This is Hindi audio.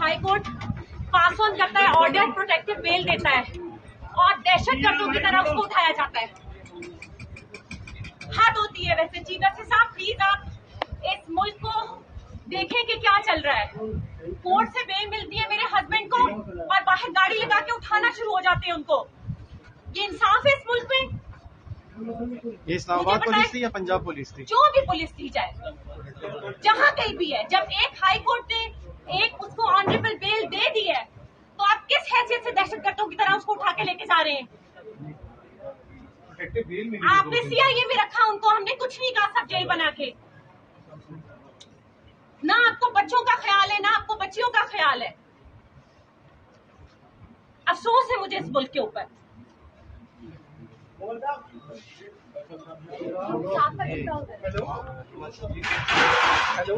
हाई कोर्ट पास ऑन करता है, ऑर्डर प्रोटेक्टिव बेल देता है और दहशतगर्दों की तरह उसको उठाया जाता है। हद होती है। वैसे चीफ जस्टिस साहब प्लीज आप इस मुल्क को देखें कि क्या चल रहा है। कोर्ट से बेल मिलती है मेरे हस्बैंड को और बाहर गाड़ी लगा के उठाना शुरू हो जाते हैं उनको। ये इंसाफ है इस मुल्क में? ये इस्लामाबाद पुलिस थी या पंजाब पुलिस थी? जो भी पुलिस थी चाहे जहां कहीं भी है, जब एक हाई कोर्ट ने एक उसको ऑनरेबल बेल दे दी है तो आप किस हैसियत से दहशतगर्दों की तरह उसको उठा के लेके जा रहे हैं? आपने सीआईए भी रखा उनको, हमने कुछ नहीं कहा, सब जेल बना के। ना आपको बच्चों का ख्याल है, ना आपको बच्चियों का ख्याल है। अफसोस है मुझे इस मुल्क के ऊपर। हेलो